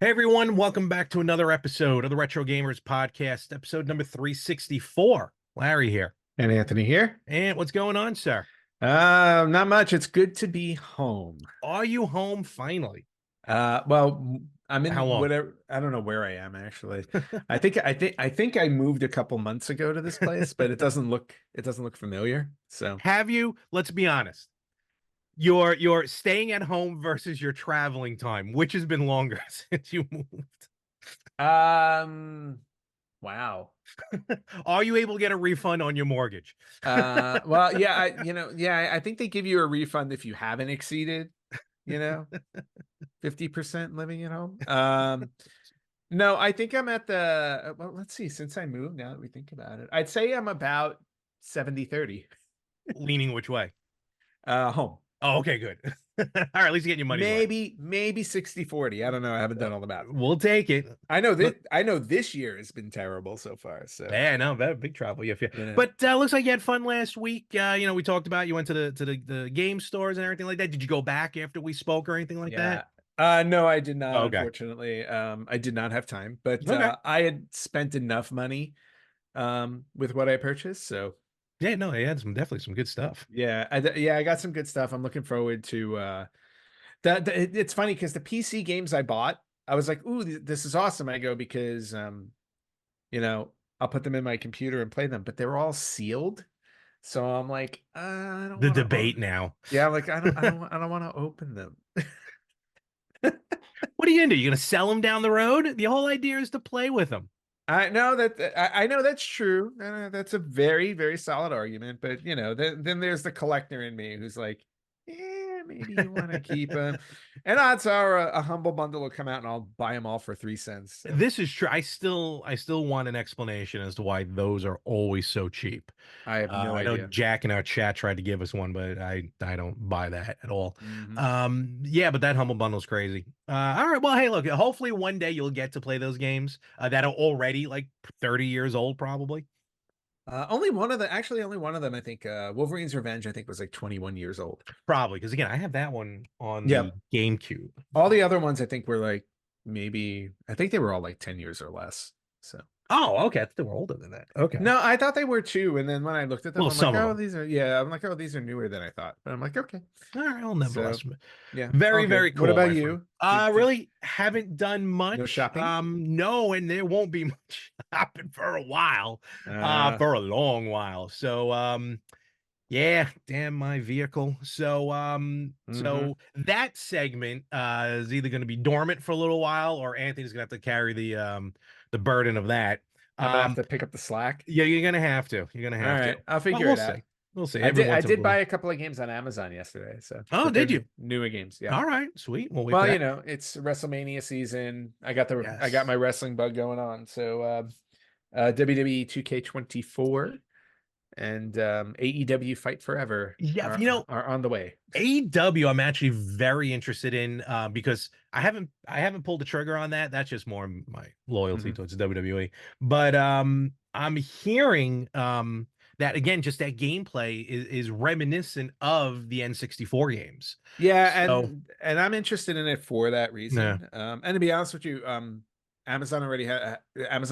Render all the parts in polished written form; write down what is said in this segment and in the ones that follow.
Hey everyone, welcome back to another episode of the Retro Gamers Podcast, episode number 364. Larry here. And Anthony here. And what's going on, sir? Not much. It's good to be home. Are you home finally? Well, I'm How in long? whatever. I don't know where I am actually. I think I moved a couple months ago to this place, but it doesn't look familiar. So, Have you? Let's be honest. You're staying at home versus your traveling time, which has been longer since you moved. um, wow. Are you able to get a refund on your mortgage? Well, yeah, I think they give you a refund if you haven't exceeded, you know, 50% living at home. No, I think I'm at well, let's see, since I moved, now that we think about it, I'd say I'm about 70-30. Leaning which way? Home. Oh, okay, good. All right, at least you're getting your money's worth. Maybe 60-40. I don't know. I haven't done all the math. We'll take it. I know this year has been terrible so far. So Yeah, no, big travel. Yeah, yeah. you know. But looks like you had fun last week. We talked about you went to the game stores and everything like that. Did you go back after we spoke or anything like Yeah. that? No, I did not, Okay. unfortunately. I did not have time, but Okay. I had spent enough money with what I purchased. So Yeah, no, you had definitely some good stuff. yeah, I got some good stuff. I'm looking forward to it's funny because the PC games I bought, I was like, "Ooh, this is awesome." I go because I'll put them in my computer and play them, but they're all sealed. So I'm like, I don't The want debate to. now. Yeah, I'm like I don't want to open them. What are you gonna do? You gonna sell them down the road? The whole idea is to play with them. I know that's true. That's a very, very solid argument. But then there's the collector in me who's like, yeah, maybe you want to keep them. And odds are a humble bundle will come out and I'll buy them all for 3 cents. So. This is true. I still want an explanation as to why those are always so cheap. I have no I know idea. Jack in our chat tried to give us one, but I don't buy that at all. Hmm. Yeah, but that Humble Bundle's crazy. All right, well, hey, look, hopefully one day you'll get to play those games that are already like 30 years old, probably. Only one of them, I think, Wolverine's Revenge, I think was like 21 years old. Probably, because again, I have that one on the Yep. GameCube. All the other ones I think were like I think they were all like 10 years or less. So. Oh, okay, I thought they were older than that. Okay. No, I thought they were too. And then when I looked at them, Well, I'm like, some of oh, them. these are newer than I thought. But I'm like, okay. All right, well, So nevertheless, yeah, all very, good. very What cool, about my friend. you? Did Really haven't done no much. shopping? No, and there won't be much shopping for a while, Uh, for a long while. So, yeah, damn my vehicle. So, hmm so that segment, is either going to be dormant for a little while, or Anthony's gonna have to carry the burden of that. I'm gonna have Um, to pick up the slack. yeah, you're gonna have to. You're gonna All have to. right, I'll But figure we'll it see. out. We'll see. I Every did I once in a did blue. buy a couple of games on Amazon yesterday, Oh, but did they're you? newer games. Yeah. All right, sweet. We'll wait for Well, that. it's WrestleMania season. I got my Yes. wrestling bug going on. So WWE 2K24 and AEW Fight Forever Yeah, are on the way. AEW I'm actually very interested in because I haven't pulled the trigger on that. That's just more my loyalty Mhm. towards WWE. But I'm hearing that again, just that gameplay is reminiscent of the N64 games. Yeah, So and I'm interested in it for that yeah. reason. And to be honest with you, Amazon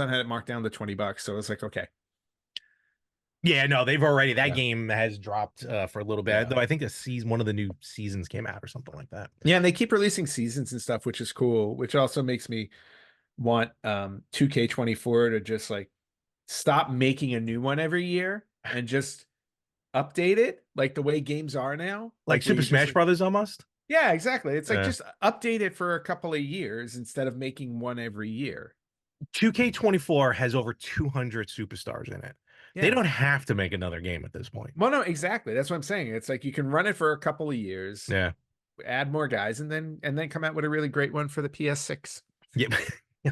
had it marked down to $20, so it's like, okay. Yeah, no, they've already that Yeah. game has dropped for a little bit. Yeah. Though I think one of the new seasons came out or something like that. Yeah, and they keep releasing seasons and stuff, which is cool, which also makes me want 2K24 to just like stop making a new one every year and just update it like the way games are now. Like Like where Super you just Smash like, Brothers almost. yeah, exactly. It's like Yeah. just update it for a couple of years instead of making one every year. 2K24 has over 200 superstars in it. They Yeah. don't have to make another game at this point. Well, no, exactly. That's what I'm saying. It's like you can run it for a couple of years, Yeah. add more guys, and then come out with a really great one for the PS6. Yep.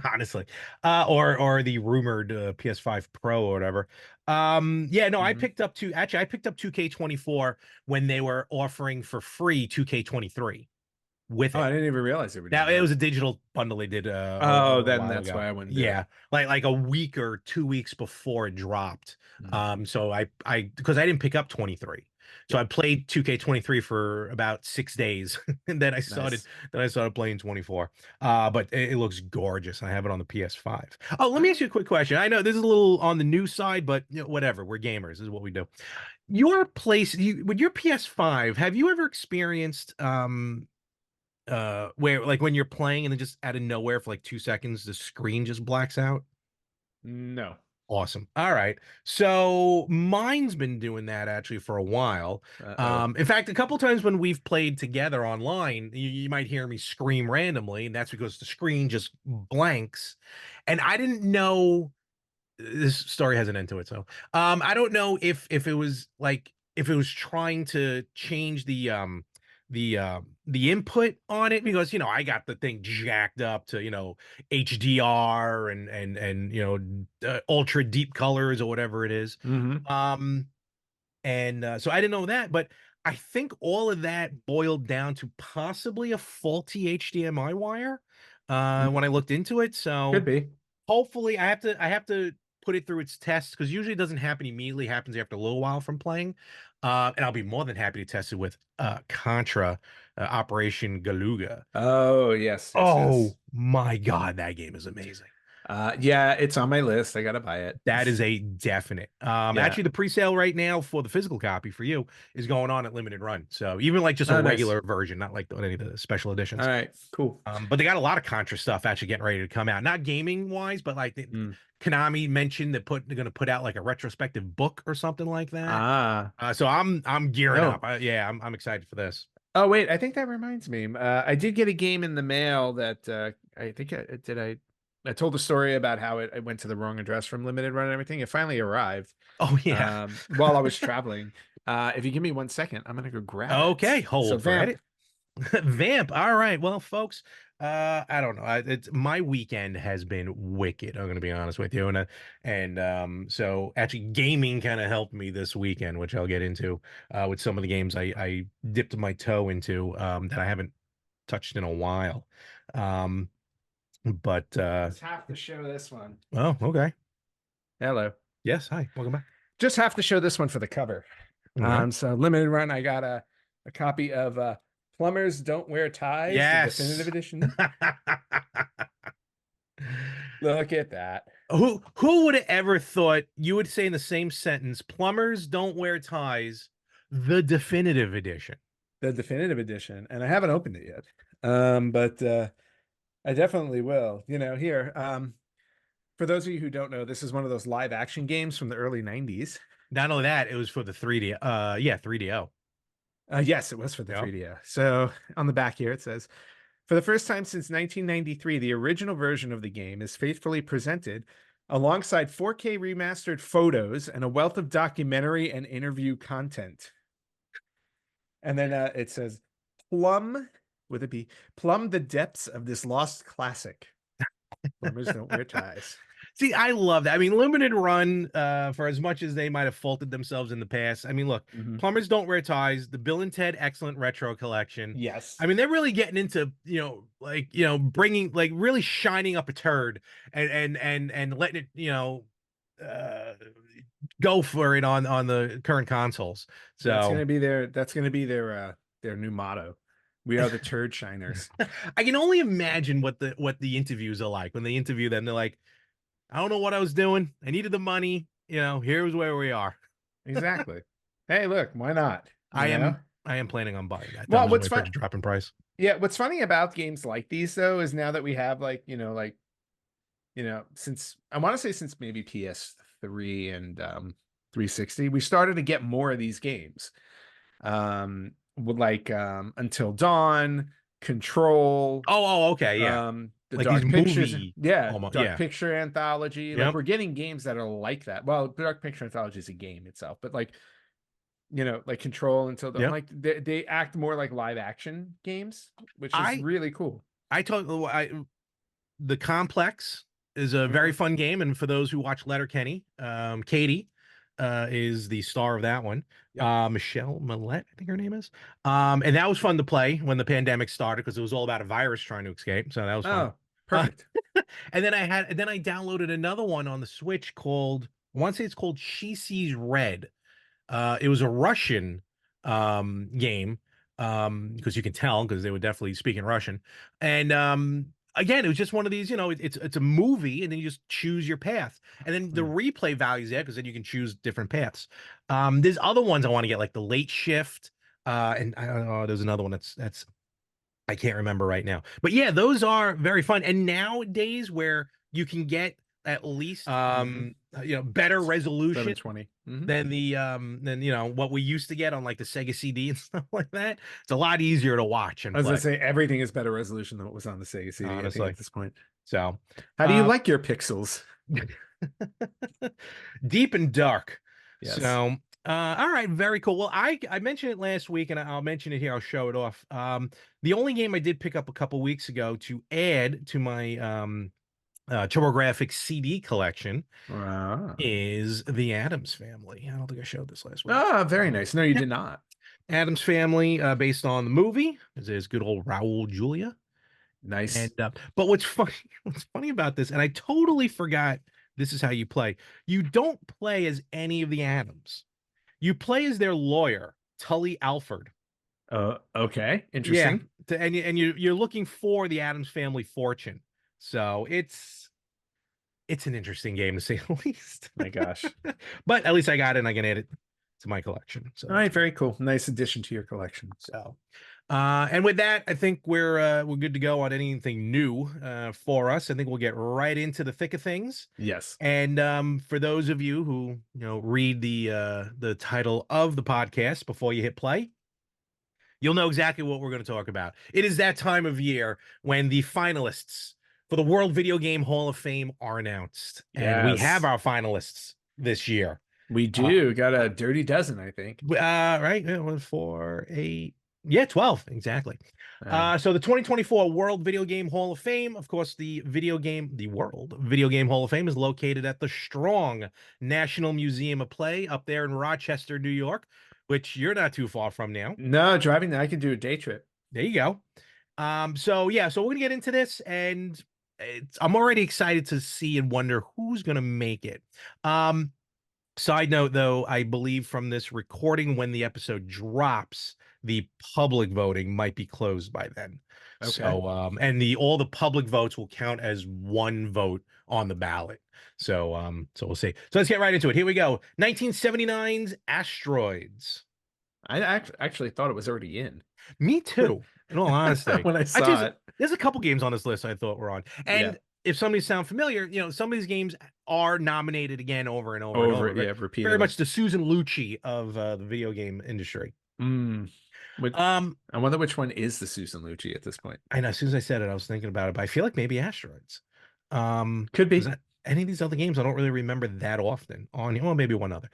Honestly. Or the rumored PS5 Pro or whatever. Yeah, no, Hmm. I picked up 2K24 when they were offering for free 2K23 with Oh, I it. didn't even realize they were Now doing it that. was a digital bundle they did Oh, a then while that's ago. why I wouldn't do it. Yeah, like a week or 2 weeks before it dropped. Mhm. So I because I didn't pick up 23. So I Yep. played 2K23 for about 6 days, and Nice. then I started playing 24. But it looks gorgeous. I have it on the PS5. Oh, let All me ask right. you a quick question. I know this is a little on the new side, but whatever. We're gamers. This is what we do. Your place, with your PS5, have you ever experienced where like when you're playing and then just out of nowhere for like 2 seconds the screen just blacks out? No. Awesome. All right. So mine's been doing that actually for a while. Uh-oh. In fact, a couple times when we've played together online, you might hear me scream randomly, and that's because the screen just blanks. And I didn't know this story has an end to it. So, I don't know if it was like if it was trying to change the input on it because I got the thing jacked up to HDR and ultra deep colors or whatever it is. Hmm. Um, and so I didn't know that, but I think all of that boiled down to possibly a faulty HDMI wire when I looked into it. Could So be. hopefully I have to put it through its tests because usually it doesn't happen immediately, it happens after a little while from playing. And I'll be more than happy to test it with Contra Operation Galuga. Oh, yes, yes, Oh yes. my God, that game is amazing. Yeah, it's on my list. I gotta buy it. That is a definite. Yeah. Actually, the pre-sale right now for the physical copy for you is going on at limited run. So even like just a Oh, nice. regular version, not like any of the special All editions. right, cool. But they got a lot of Contra stuff actually getting ready to come out. Not gaming wise, but like Mm. Konami mentioned they're going to put out like a retrospective book or something like that. Ah. So I'm gearing up. Oh. Yeah, I'm excited for this. Oh, wait, I think that reminds me. I did get a game in the mail that I think I told the story about how I went to the wrong address from limited run and everything. It finally arrived Oh yeah. while I was traveling. If you give me 1 second, I'm gonna go grab it. Okay, So hold for Vamp. it. Vamp. All right. Well, folks, I don't know. It's my weekend has been wicked. I'm going to be honest with you, and so actually gaming kind of helped me this weekend, which I'll get into with some of the games I dipped my toe into that I haven't touched in a while. Um, but Just have to show this one. oh, okay. Hello. Yes. Hi. Welcome back. Just have to show this one for the cover. All right. So limited run, I got a copy of Plumbers Don't Wear Ties, the definitive Yes. edition. Look at that. Who would have ever thought you would say in the same sentence, plumbers don't wear ties, the definitive edition? The definitive edition, and I haven't opened it yet. But I definitely will. Here. For those of you who don't know, this is one of those live action games from the early 90s. Not only that, it was for the 3D. Yeah, 3DO. Yes, it was for the Yeah. 3DO. So on the back here, it says, for the first time since 1993, the original version of the game is faithfully presented alongside 4K remastered photos and a wealth of documentary and interview content. And then it says, plumb, with a B, plumb the depths of this lost classic. Plumbers don't wear ties. See, I love that. I mean, limited run, for as much as they might have faulted themselves in the past. I mean, look, Mhm. plumbers don't wear ties. The Bill and Ted Excellent Retro Collection. Yes. I mean, they're really getting into, bringing like really shining up a turd and letting it, uh, go for it on the current consoles. That's So gonna be their new motto. We are the turd shiners. I can only imagine what the interviews are like when they interview them. They're like, I don't know what I was doing. I needed the money. Here's where we are. Exactly. Hey, look, why not? I am I am planning on buying that. I'm Well, just what's waiting for it fun? to drop in price. Yeah, what's funny about games like these though is now that we have since I want to say since maybe PS3 and 360, we started to get more of these games. With Until Dawn, Control, Okay, yeah. the Like these Dark Pictures, movie yeah, almost, Dark yeah. Picture Anthology. Like Yep. we're getting games that are like that. Well, Dark Picture Anthology is a game itself, but like Control, Until Dawn, Yep. like they act more like live action games, which is I really cool. I told the Complex is a very Mhm. fun game, and for those who watch Letterkenny, Katie is the star of that one. Yep. Michelle Millette, I think her name is. And that was fun to play when the pandemic started because it was all about a virus trying to escape. So that was fun. Oh, Uh, perfect. and then I downloaded another one on the Switch called I want to say it's called She Sees Red. It was a Russian. game, because you can tell because they were definitely speaking Russian. And again, it was just one of these, it's a movie, and then you just choose your path, and then the Mm. replay values there because then you can choose different paths. There's other ones I want to get, like the late shift, and I don't know, there's another one that's I can't remember right now. But yeah, those are very fun. And nowadays where you can get at least Hmm. better resolution 720. Hmm. than the what we used to get on like the Sega CD and stuff like that. It's a lot easier to watch and I was gonna play, say everything is better resolution than what was on the Sega CD, I think, at honestly. this point. So How do you um like your pixels? deep and dark. Yes. So all right, very cool. Well, I mentioned it last week, and I'll mention it here. I'll show it off. The only game I did pick up a couple weeks ago to add to my TurboGrafx CD collection Ah. is the Adams Family. I don't think I showed this last week. Ah, very nice. No, you Yeah, did not. Adams Family, based on the movie. There's good old Raul Julia. And Nice. but what's funny, what's funny about this, and I totally forgot this is how you play. You don't play as any of the Adams. You play as their lawyer, Tully Alford. Okay. Yeah, Interesting. you're looking for the Adams Family fortune. So it's an interesting game to say the least. My gosh. But at least I got it and I can add it to my collection. So All that's right, good. very cool. Nice addition to your collection. So and with that, I think we're good to go on anything new for us. I think we'll get right into the thick of things. Yes. And for those of you who read the title of the podcast before you hit play, you'll know exactly what we're going to talk about. It is that time of year when the finalists for the World Video Game Hall of Fame are announced, and we have Yes. our finalists this year. We Uh, do. Got a dirty dozen, I think. right, yeah, 1, 4, 8, yeah, 12 exactly. Uh, So the 2024 World Video Game Hall of Fame, of course, the World Video Game Hall of Fame is located at the Strong National Museum of Play up there in Rochester, New York, which you're not too far from now. no, driving I can do a day trip. There you go. So yeah, so we're gonna get into this, and I'm already excited to see and wonder who's gonna make it. Side note though, I believe from this recording, when the episode drops, the public voting might be closed by then. Okay. So and the all the public votes will count as one vote on the ballot. So we'll see. So let's get right into it. Here we go. 1979's Asteroids. Actually thought it was already in Me too, in all honesty. when I I saw just it. there's a couple games on this list I thought were on. Yeah. And if some of these sound familiar, some of these games are nominated again over and over and Over, over. Very, yeah, very repeatedly. much the Susan Lucci of the video game industry. Mm. Which, Um, I wonder which one is the Susan Lucci at this point. I know as soon as I said it, I was thinking about it, but I feel like maybe Asteroids. Could Because be. any of these other games I don't really remember that often on, well, maybe one other.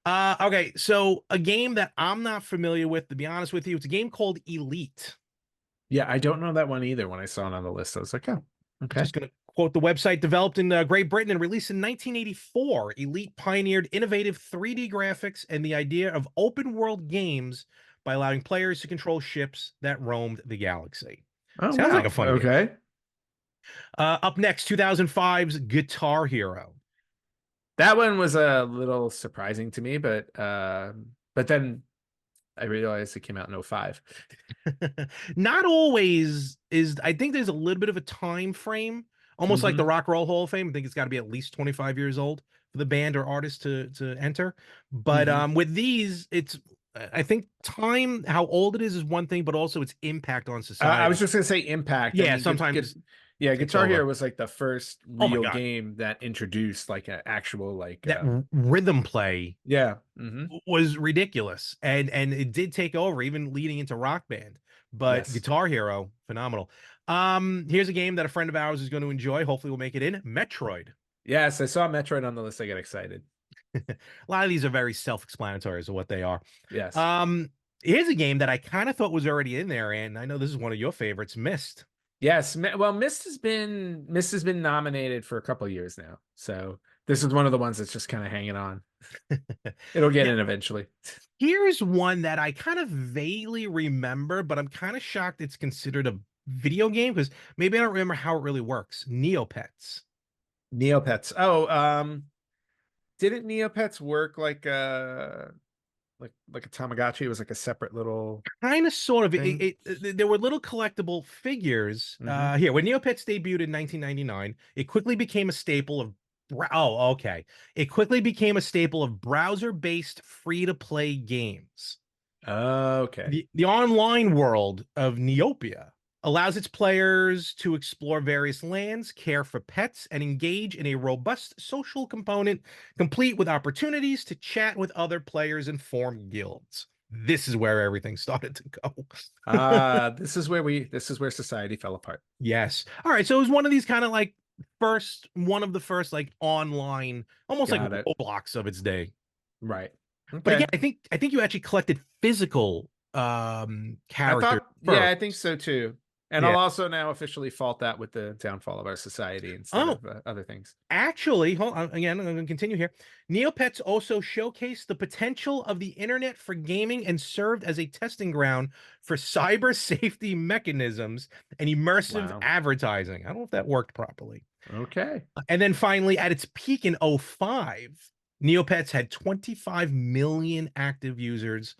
Okay, so a game that I'm not familiar with, to be honest with you, it's a game called Elite. Yeah, I don't know that one either. When I saw it on the list, I was like, oh, okay. Just going to quote the website: developed in Great Britain and released in 1984, Elite pioneered innovative 3D graphics and the idea of open world games by allowing players to control ships that roamed the galaxy. Oh, Sounds like a wow. fun game. Okay. Up next, 2005's Guitar Hero. That one was a little surprising to me, but then I realized it came out in '05. Not always is. I think there's a little bit of a time frame, almost like the Hmm. Rock and Roll Hall of Fame. I think it's got to be at least 25 years old for the band or artist to enter. But Hmm. with these, it's I think time, how old it is one thing, but also its impact on I was society. just gonna say Impact. I Yeah, mean, sometimes yeah, takes Guitar Hero over. was like the first Oh my real God, game that introduced like an actual that rhythm play yeah. Hmm. was ridiculous, and it did take over, even leading into Rock Band. But Yes. Guitar Hero, phenomenal. Here's a game that a friend of ours is going to enjoy. Hopefully, we'll make it in Metroid. Yes, I saw Metroid on the list. I got excited. A lot of these are very self-explanatory as to what they are. Yes. Um, Here's a game that I kind of thought was already in there, and I know this is one of your favorites, Myst. Yes. Well, Mist has been nominated for a couple years now. So this is one of the ones that's just kind of hanging on. It'll get Now, in eventually. here's one that I kind of vaguely remember, but I'm kind of shocked it's considered a video game because maybe I don't remember how it really works. Neopets. Neopets. Oh, didn't Neopets work like like a Tamagotchi. It was like a separate little Kind of, sort of. thing. There were little collectible figures. Hmm. Here, when Neopets debuted in 1999, it quickly became a staple of. Oh, okay. It quickly became a staple of browser-based free-to-play games. Okay. The online world of Neopia allows its players to explore various lands, care for pets, and engage in a robust social component, complete with opportunities to chat with other players and form guilds. This is where everything started to go. This is where society fell apart. Yes. All right. So it was one of these kind of like one of the first like online, almost like Got it. Roblox of its day. Right. But again, Okay. I think you actually collected physical I characters thought, yeah, first. I think so too. And Yeah. I'll also now officially fault that with the downfall of our society instead Oh, of other things. actually, hold on again. I'm going to continue here. Neopets also showcased the potential of the internet for gaming and served as a testing ground for cyber safety mechanisms and immersive Wow. advertising. I don't know if that worked properly. Okay. And then finally, at its peak in '05, Neopets had 25 million active users,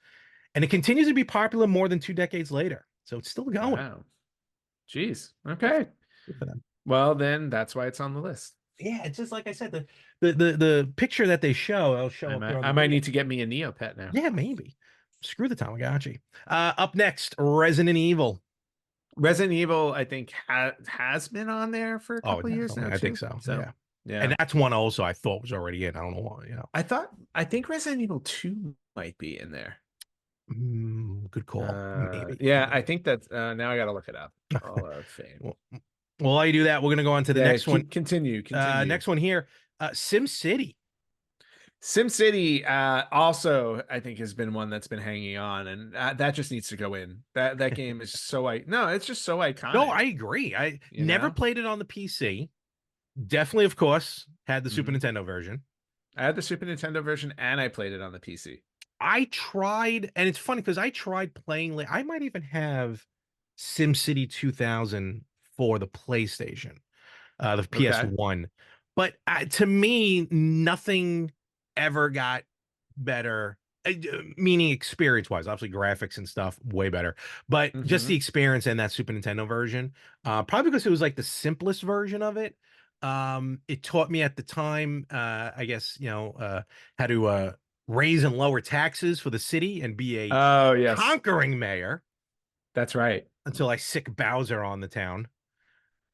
and it continues to be popular more than 2 decades later. So it's still going. Wow. Jeez. Good Okay. for them. Well, then that's why it's on the list. Yeah, it's just like I said, the picture that they show, I'll show up here on I the might video. need to get me a Neopet now. Yeah, maybe. Screw the Tamagotchi. Up next, Resident Evil. Resident Evil, I think, has been on there for a Oh, couple of years definitely. now I think too. so. So Yeah. And yeah, that's one also I thought was already in. I don't know why. I think Resident Evil 2 might be in there. Good call. Maybe. Yeah, I Maybe. think that now I gotta look it up. Hall of Fame. Well, while I do that, we're gonna go on to the Yeah, next one. continue. Next one here. Sim City. SimCity also I think has been one that's been hanging on, and that just needs to go in. That game is so no, it's just so No, I iconic, agree. I you never know. played it on the PC. Definitely, of course, had the Super Hmm. Nintendo version. I had the Super Nintendo version, and I played it on the PC. I tried, and it's funny because I tried playing. I might even have SimCity 2000 for the PlayStation, the Okay. PS1. But to me, nothing ever got better. Meaning experience wise, obviously graphics and stuff way better, but just the Hmm. experience in that Super Nintendo version, probably because it was like the simplest version of it. It taught me at the time, I guess, how to raise and lower taxes for the city and be a Oh yes, conquering mayor that's right. until I sick Bowser on the town.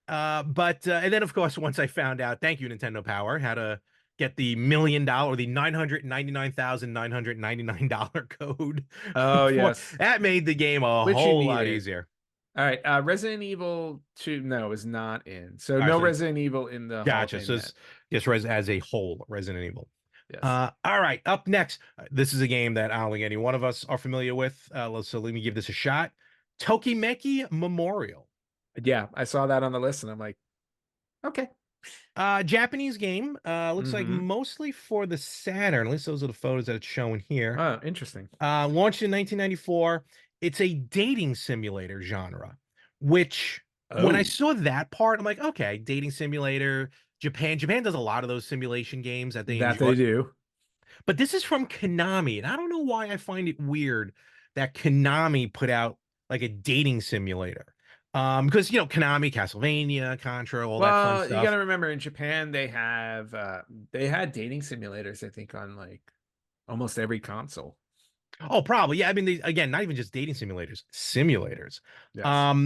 But and then of course once I found out, thank you Nintendo Power, how to get the $1 million, the $999,999 code Oh for yes, that made the game a which you whole lot needed. easier. All right, Resident Evil 2, no, is not in. So All right, no so Resident Evil in the Hall of gotcha. Fame So yet. it's just as a whole, Resident Evil. Yes. All right, up next. This is a game that I don't think any one of us are familiar with. So let me give this a shot. Tokimeki Memorial. Yeah, I saw that on the list and I'm like, okay. Japanese game. Looks like Mm-hmm. mostly for the Saturn. At least those are the photos that it's showing here. Oh, interesting. Launched in 1994. It's a dating simulator genre, which when I Oh, saw that part, I'm like, okay, dating simulator. Japan does a lot of those simulation games that they that enjoy. they do. But this is from Konami, and I don't know why I find it weird that Konami put out like a dating simulator. Because Konami, Castlevania, Contra, all that fun Well, you got stuff. to remember in Japan they had dating simulators I think on like almost every console. Oh, probably. Yeah. I mean, again, not even just dating simulators, simulators. Yes.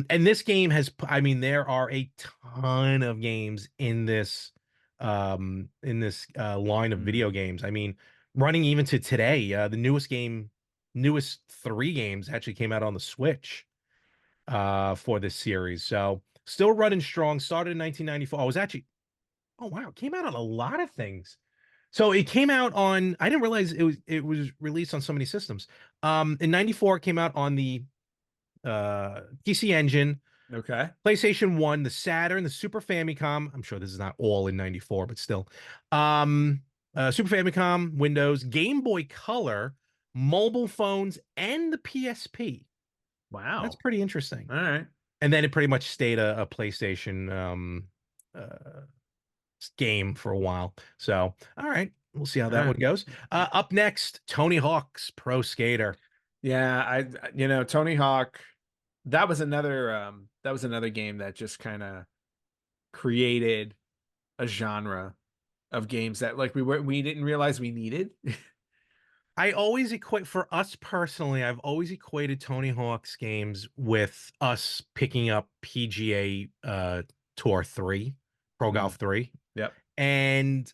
And this game I mean, there are a ton of games in this line of video Mm. games. I mean, running even to today, newest three games actually came out on the Switch for this series. So still running strong. Started in 1994. I was actually, oh wow, it came out on a lot of things. So it came out on, I didn't realize it was released on so many systems. In 94 it came out on the PC Engine, Okay. PlayStation 1, the Saturn, the Super Famicom. I'm sure this is not all in 94, but still. Um Super Famicom, Windows, Game Boy Color, mobile phones, and the PSP. That's Wow. pretty interesting. All right. And then it pretty much stayed a PlayStation uh game for a while. So, all right. We'll see how All that one right. goes. Up next, Tony Hawk's Pro Skater. Yeah, Tony Hawk, that was another game that just kind of created a genre of games that like we didn't realize we needed. I always equate for us personally, I've always equated Tony Hawk's games with us picking up PGA Tour 3, Pro Golf Mm, 3. yep. And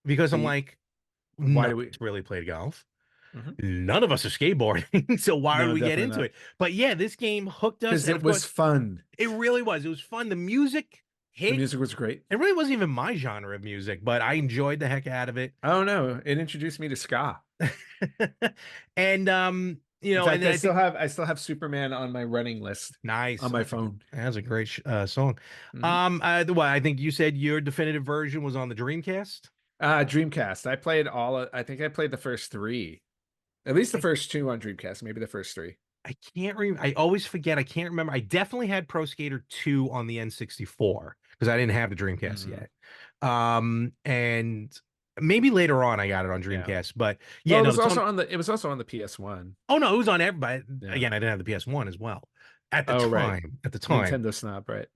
because I'm The like, Why none do of we? us really played golf. Mhm. None of us are skateboarding. So why would No, we get definitely into not. it? But yeah, this game hooked us. Because And it of was course, fun. it really was. It was fun. The music The hit. music was great. It really wasn't even my genre of music, but I enjoyed the heck out of it. Oh no, it introduced me to ska. And In and fact, then I think I still have Superman on my running list nice. on my phone. That's a great song. Mhm. I think you said your definitive version was on the Dreamcast. Dreamcast. I think I played the first three. At least the first two on Dreamcast, maybe the first three. I can't remember. I always forget. I can't remember. I definitely had Pro Skater 2 on the N64 because I didn't have the Dreamcast Hmm. yet. And maybe later on I got it on Yeah. Dreamcast. But yeah, Well, no, Tony. it was also on the PS1. Oh no, it was on everybody. Yeah. Again, I didn't have the PS1 as well at the Oh, right. time. At the time. Nintendo snob, right?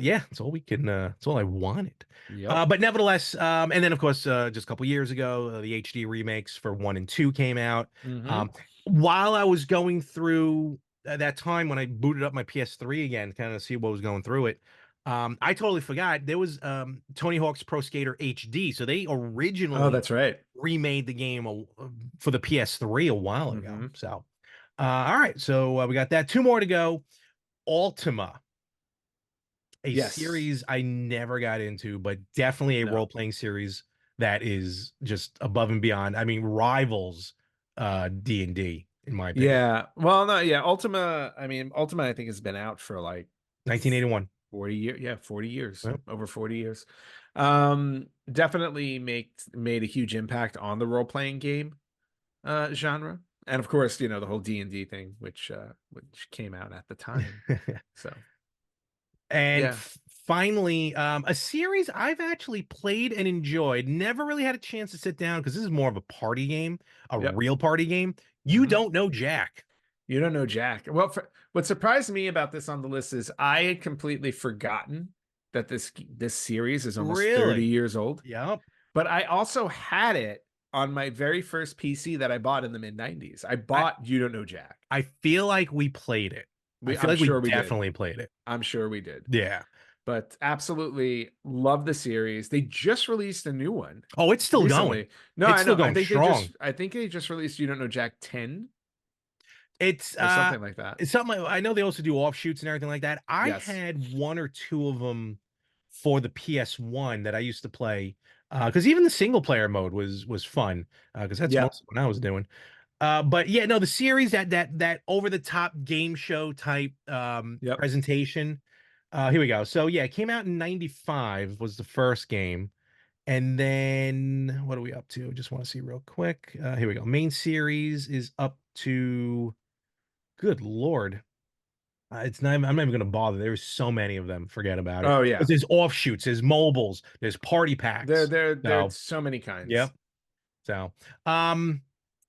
Yeah, it's all we can it's all I wanted. Yep. But nevertheless, and then of course, just a couple years ago, the HD remakes for 1 and 2 came out. Hmm. Um, while I was going through that time when I booted up my PS3 again, kind of see what was going through it, I totally forgot there was Tony Hawk's Pro Skater HD. So they Oh, originally that's right. remade the game for the PS3 a while ago. Hmm. So, all right, so we got that. Two more to go. Ultima, a Yes. series I never got into, but definitely a No. role-playing series that is just above and beyond. I mean, rivals D&D in my opinion. Yeah. Well, no, yeah. Ultima, I think has been out for like 1981. 40 years. Yeah, 40 years. Yep. Over 40 years. Definitely made a huge impact on the role-playing game genre. And of course, the whole D&D thing, which came out at the time. So, And yeah. finally, a series I've actually played and enjoyed. Never really had a chance to sit down because this is more of a party game, a Yep. real party game. You Hmm. don't know Jack. You don't know Jack. Well, what surprised me about this on the list is I had completely forgotten that this series is almost 30 Really? years old. Yep. But I also had it on my very first PC that I bought in the mid 90s. I I bought You Don't Know Jack. I feel like we played it. I feel I'm like we sure we did. definitely played it. I'm sure we did. Yeah. But absolutely love the series. They just released a new one Oh, it's still going. recently. No, It's I still know. going strong. I think they just released You Don't Know Jack 10 It's or something like that. it's something I know they also do offshoots and everything like that. I Yes. had one or two of them for the PS1 that I used to play. Because even the single player mode was fun. Because that's Yep. mostly what I was doing. But yeah, no, the series that over the top game show type Yep. presentation. Here we go. So yeah, it came out in 95 was the first game. And then what are we up to? Just want to see real quick. Here we go. Main series is up to good Lord. It's not, I'm not even going to bother. There's so many of them. Forget about it. Oh Because yeah. there's offshoots, there's mobiles, there's party There packs. there there's So, so many kinds. yep. So, um,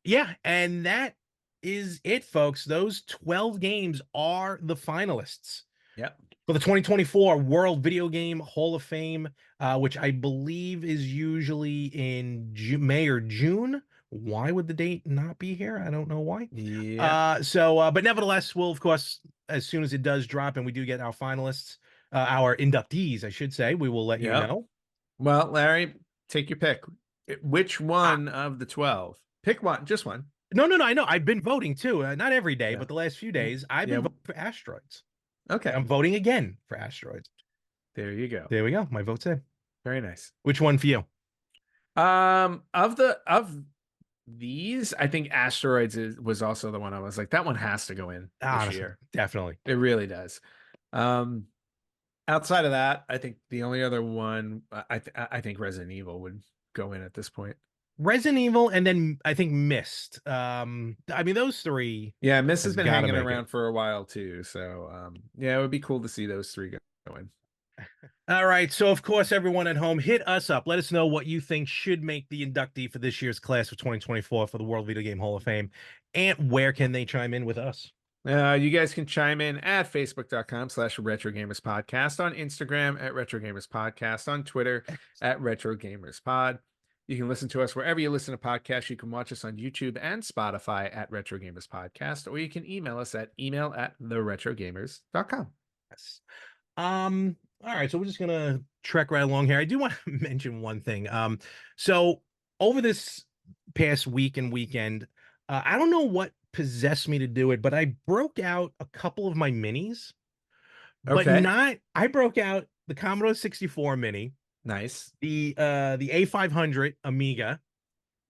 yeah, and that is it, folks. Those 12 games are the finalists Yep. for the 2024 World Video Game Hall of Fame, which I believe is usually in May or June. Why would the date not be here? I don't know why. Yeah. But nevertheless, we'll, of course, as soon as it does drop and we do get our finalists, our inductees, I should say, we will let you Yep. know. Well, Larry, take your pick. Which Uh, one of the 12? Pick one, just one. no, no, no, I know. I've been voting too. Not every day, Yeah. but the last few days, I've been Yeah. voting for asteroids. And Okay. I'm voting again for asteroids. There you go. There we go. My vote's in. Very nice. Which one for you? Of these, I think was also the one I was like, that one has to go in this Honestly, year. definitely. It really does. Um, Outside of that, I think the only other one, I think Resident Evil would go in at this point. Resident Evil, and then I think Mist. I mean, those three Yeah, Miss has has been got to hanging make it. around for a while too, so yeah, it would be cool to see those three go in. All right. So, of course, everyone at home, hit us up. Let us know what you think should make the inductee for this year's class of 2024 for the World Video Game Hall of Fame, and where can they chime in with us? You guys can chime in at facebook.com/retrogamerspodcast, on Instagram at retrogamerspodcast, on Twitter at retrogamerspod. You can listen to us wherever you listen to podcasts. You can watch us on YouTube and Spotify at Retro Gamers Podcast, or you can email us at email@theretrogamers.com. Yes. All right, so we're just gonna trek right along here. I do want to mention one thing. So over this past week and weekend, I don't know what possessed me to do it, but I broke out a couple of my minis, but Okay. not I broke out the Commodore 64 mini, Nice. the A500 Amiga,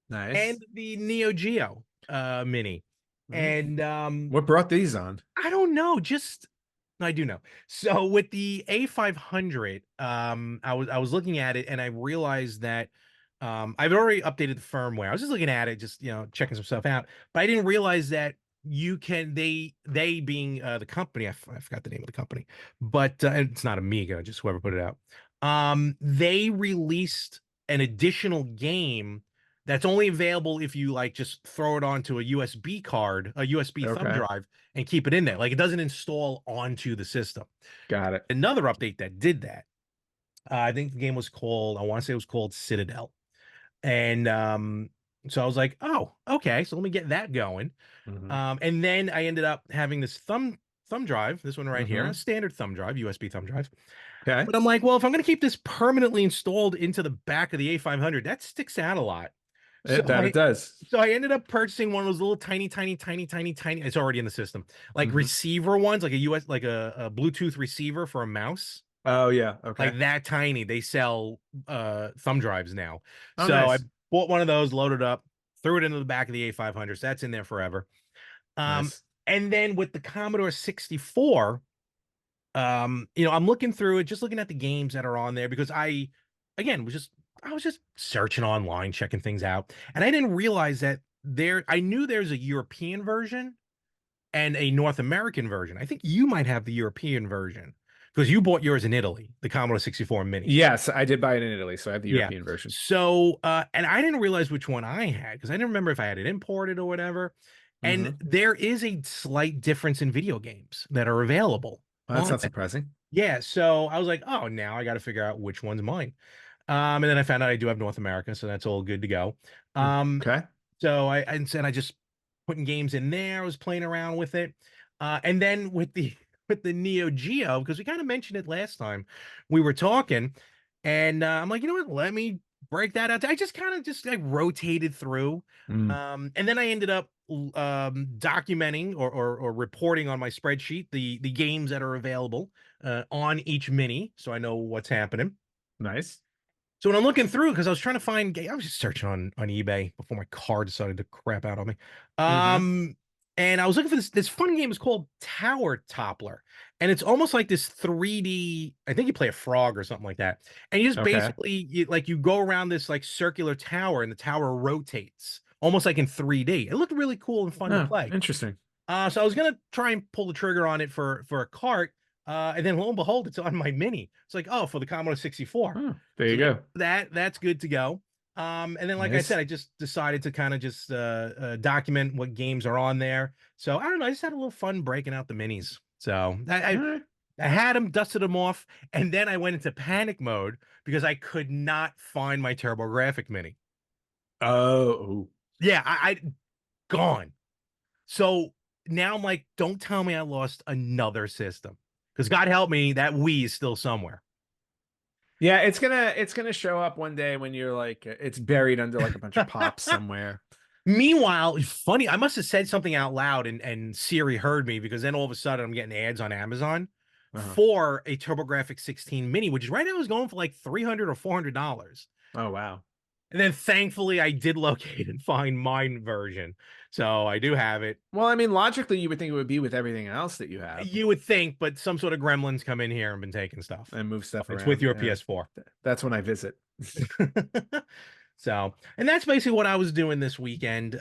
Nice. and the Neo Geo mini. Mm. And What brought these on? I don't know, just I do know. So with the A500, I was looking at it and I realized that I've already updated the firmware. I was just looking at it, just checking some stuff out, but I didn't realize that you can they being the company, I forgot the name of the company, but it's not Amiga, just whoever put it out. They released an additional game that's only available if you like just throw it onto a USB card, a USB thumb Okay. drive, and keep it in there. Like it doesn't install onto the system. Got it. Another update that did that, I think the game was called, I want to say it was called Citadel. And so I was like, oh, okay, so let me get that going. Hmm. And then I ended up having this thumb drive, this one right here, a Hmm. standard thumb drive, USB thumb drive. Okay. But I'm like, well, if I'm going to keep this permanently installed into the back of the A500, that sticks out a lot. So That it I does. so I ended up purchasing one of those little tiny. It's already in the system, like Hmm. receiver ones, like a US, like a Bluetooth receiver for a mouse, Oh yeah. like Okay. that tiny. They sell thumb drives now. Oh, So I nice. bought one of those, loaded up, threw it into the back of the A500. So that's in there forever. Um, Nice. and then with the Commodore 64, I'm looking through it, just looking at the games that are on there because again, I was just searching online, checking things out, and I didn't realize that I knew there's a European version and a North American version. I think you might have the European version because you bought yours in Italy, the Commodore 64 Mini. Yes, I did buy it in Italy, so I have the Yeah. European version. So, and I didn't realize which one I had because I didn't remember if I had it imported or whatever. And Hmm. there is a slight difference in video games that are available Well, that's on not it. surprising. Yeah, so I was like, oh, now I got to figure out which one's mine. And then I found out I do have North America, so that's all good to go. Um, Okay. so I said I just putting games in there, I was playing around with it. And then with the with the Neo Geo, because we kind of mentioned it last time we were talking, and I'm like, you know what, let me break that out. I just kind of just like rotated through. Mm, And then I ended up documenting or reporting on my spreadsheet the games that are available on each mini, so I know what's happening. nice. So when I'm looking through, because I was trying to find, I was just searching on eBay before my car decided to crap out on me. Hmm. Um, and I was looking for this fun game. It's called Tower Toppler, and it's almost like this 3D. I think you play a frog or something like that, and you just Okay. basically like you go around this like circular tower, and the tower rotates almost like in 3D. It looked really cool and fun to Oh, play. interesting. So I was gonna try and pull the trigger on it for a cart, and then lo and behold, it's on my mini. It's like, oh, for the Commodore 64. Oh, there So you go. that's good to go. And then, like I said, Nice. I just decided to kind of just document what games are on there. So I don't know, I just had a little fun breaking out the minis. So All right. I had them, dusted them off, and then I went into panic mode because I could not find my TurboGrafx mini. Oh, Yeah, I gone. So now I'm like, don't tell me I lost another system. Because God help me, that Wii is still somewhere. yeah. It's gonna show up one day when you're like it's buried under like a bunch of pops somewhere. Meanwhile, it's funny, I must have said something out loud and Siri heard me because then all of a sudden I'm getting ads on Amazon Uh-huh. for a TurboGrafx 16 mini, which right now is going for like 300 or $400. Oh wow. And then thankfully I did locate and find mine version. So I do have it. Well, I mean, logically, you would think it would be with everything else that you have You would think, but some sort of gremlins come in here and been taking stuff. and move stuff It's with around. your Yeah, PS4. that's when I visit. So, and that's basically what I was doing this weekend.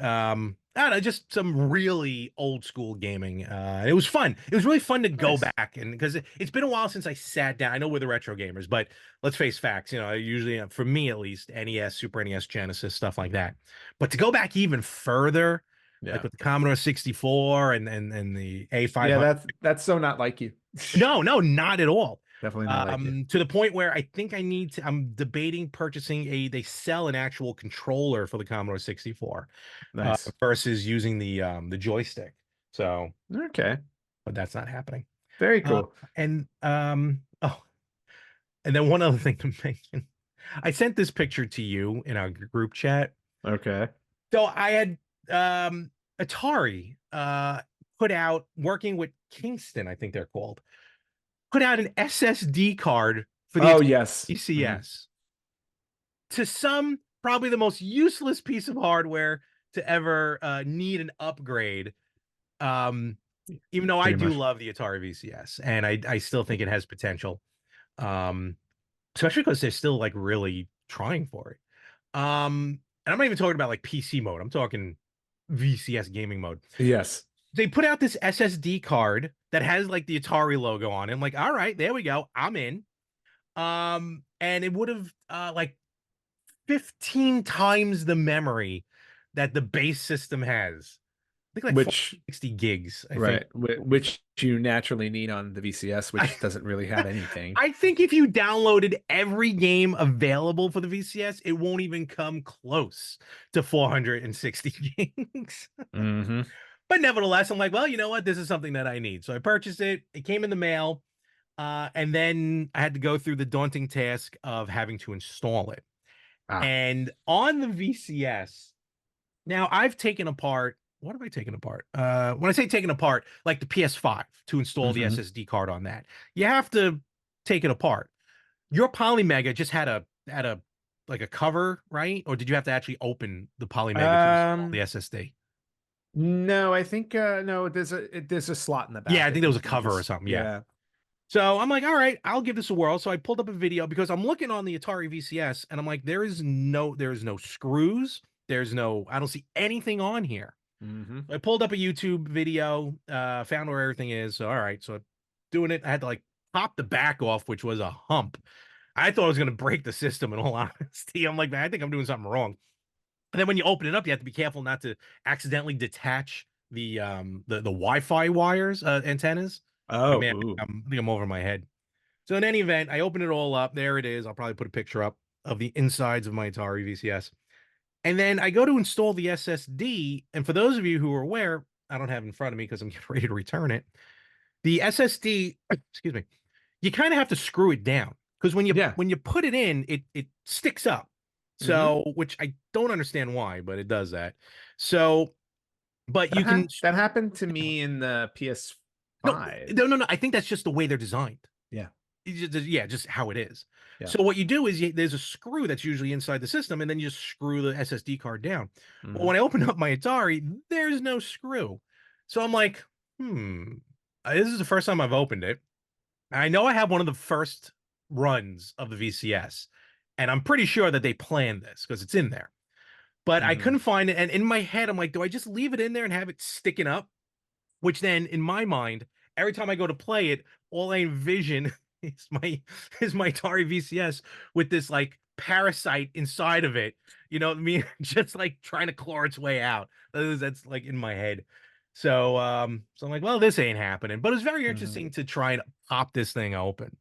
I don't know, just some really old school gaming. It was fun. It was really fun to go Nice. back and because it's been a while since I sat down. I know we're the retro gamers, but let's face facts. Usually for me at least, NES, Super NES, Genesis, stuff like that. But to go back even further, like Yeah. with the Commodore 64 and the Yeah, A500. that's so not like you. No, no, not at all. Definitely not like you. To the point where I think I'm debating purchasing they sell an actual controller for the Commodore 64 Nice. versus using the joystick. So, Okay. but that's not happening. Very Uh, cool. and oh, and then one other thing to mention. I sent this picture to you in our group chat. Okay. So I had Atari put out working with Kingston, I think they're called, put out an SSD card for the Oh, yes. Mhm. ECS. To some, probably the most useless piece of hardware to ever need an upgrade. Um, Even though I Pretty do much. love the Atari VCS, and I still think it has potential. Um, Especially because they're still like really trying for it. And I'm not even talking about like PC mode. I'm talking VCS gaming mode. Yes. They put out this SSD card that has like the Atari logo on it. I'm like, all right, there we go. I'm in. And it would have like 15 times the memory that the base system has. I think like Which 460 gigs, I think. right, which you naturally need on the VCS, I, which doesn't really have anything. I think if you downloaded every game available for the VCS, it won't even come close to 460 gigs. Hmm. But nevertheless, I'm like, well, you know what? This is something that I need. So I purchased it. It came in the mail. And then I had to go through the daunting task of having to install it. Ah. And on the VCS, now I've taken apart, what have I taken apart? When I say taken apart, like the PS5 to install the Hmm. SSD card on that, you have to take it apart. Your Polymega just had a like a cover, right? Or did you have to actually open the Polymega to install the Um, SSD? no, I think no, there's a slot in the Yeah, back. I I think there was think a you can cover or just something. Yeah. yeah. So I'm like, all right, I'll give this a whirl. So I pulled up a video because I'm looking on the Atari VCS and I'm like, there's no screws. I don't see anything on here. Hmm. I pulled up a YouTube video, found where everything is. So, all right. So doing it, I had to like pop the back off, which was a hump. I thought I was going to break the system in all honesty. I'm like, man, I think I'm doing something wrong. And then when you open it up, you have to be careful not to accidentally detach the Wi-Fi wires, antennas. Like, Oh, man, ooh. I think I'm over my head. So in any event, I open it all up. There it is. I'll probably put a picture up of the insides of my Atari VCS. And then I go to install the SSD. And for those of you who are aware, I don't have it in front of me because I'm getting ready to return it. The SSD, excuse me, you kind of have to screw it down because Yeah. when you put it in, it sticks up. Hmm. So, which I don't understand why, but it does that. So, but you can That screw happened to it down. me in the PS5. No. I think that's just the way they're designed. Yeah. Yeah, just how it is. Yeah. So what you do is there's a screw that's usually inside the system, and then you just screw the SSD card down. Well, Hmm. when I open up my Atari, there's no screw. So I'm like, this is the first time I've opened it. I know I have one of the first runs of the VCS, and I'm pretty sure that they planned this because it's in there. But I Hmm. couldn't find it, and in my head, I'm like, do I just leave it in there and have it sticking up? Which then, in my mind, every time I go to play it, all I envision is my Atari VCS with this like parasite inside of it. You know what I mean? Just like trying to claw its way out. That's like in my head. So I'm like, well, this ain't happening. But it was very Hmm. interesting to try and pop this thing open.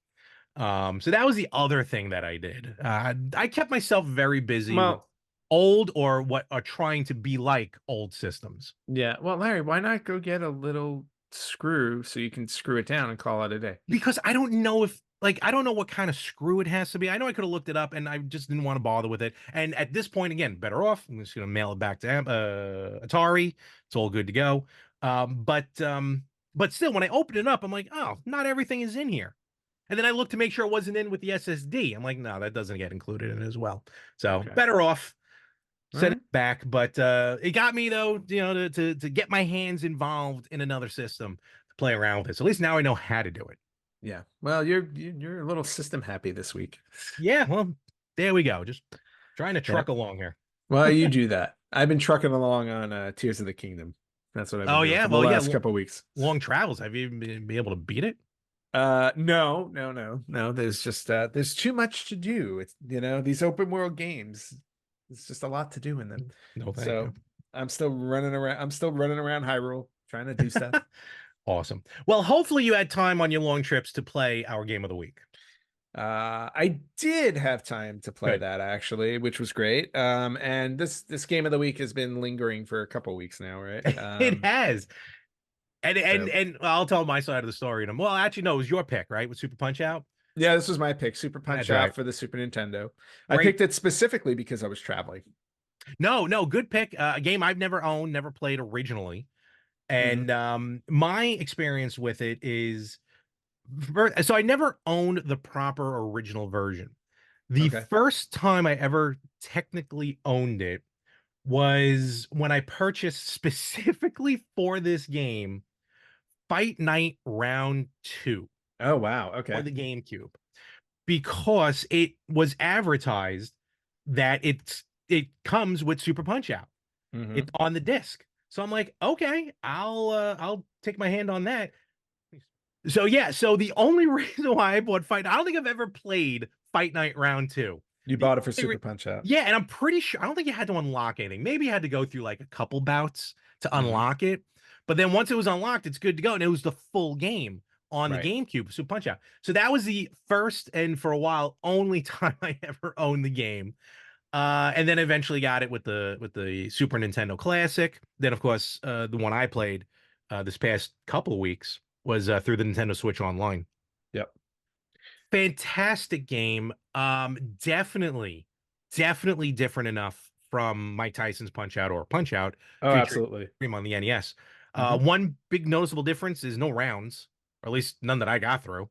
So that was the other thing that I did. I kept myself very busy with Well, old or what are trying to be like old systems. yeah. Well, Larry, why not go get a little screw so you can screw it down and call it a day? Because I don't know if like I don't know what kind of screw it has to be. I know I could have looked it up and I just didn't want to bother with it. And at this point, again, better off. I'm just gonna mail it back to Atari. It's all good to go. But still, when I open it up, I'm like, oh, not everything is in here. And then I looked to make sure it wasn't in with the SSD. I'm like, no, that doesn't get included in it as well. So Okay. better off All send it right. back. But it got me though, to get my hands involved in another system to play around with it. So at least now I know how to do it. Yeah. Well, you're a little system happy this week. Yeah, well, there we go. Just trying to Yeah. truck along here. Well, you do that. I've been trucking along on Tears of the Kingdom. That's what I've been Oh doing yeah, for the well yeah, last couple of weeks. long travels. Have you even been able to beat it? No, no, no, no. There's just there's too much to do. It's these open world games. There's just a lot to do in them. No, thank you. So I'm still running around. I'm still running around Hyrule trying to do stuff. Awesome. Well, hopefully you had time on your long trips to play our game of the week. I did have time to play Good. that actually, which was great. And this game of the week has been lingering for a couple weeks now, right? It has. And and So and I'll tell my side of the story. And well, actually, no, it was your pick, right? With Super Punch Out. yeah, this was my pick, Super Punch That's Out right. for the Super Nintendo. I Great. picked it specifically because I was traveling. No, no, good pick. A game I've never owned, never played originally. Hmm. And my experience with it is so I never owned the proper original version. The Okay. first time I ever technically owned it was when I purchased specifically for this game Fight Night Round 2 Oh wow. for Okay. the GameCube because it was advertised that it comes with Super Punch Out. It's Hmm. on the disc. So I'm like, okay, I'll take my hand on that. So yeah, so the only reason why I bought Fight, I don't think I've ever played Fight Night Round 2. You The bought it for only Super Punch Out. Yeah, and I'm pretty sure I don't think you had to unlock anything. Maybe you had to go through like a couple bouts to Hmm. unlock it. But then once it was unlocked, it's good to go. And it was the full game on the Right. GameCube, Super Punch Out. So that was the first and for a while only time I ever owned the game. And then eventually got it with the Super Nintendo Classic. Then, of course, the one I played this past couple of weeks was through the Nintendo Switch Online. Yep. Fantastic game. Definitely different enough from Mike Tyson's Punch Out or Punch Out Oh, featuring absolutely. Cream on the NES. Hmm. One big noticeable difference is no rounds, or at least none that I got through.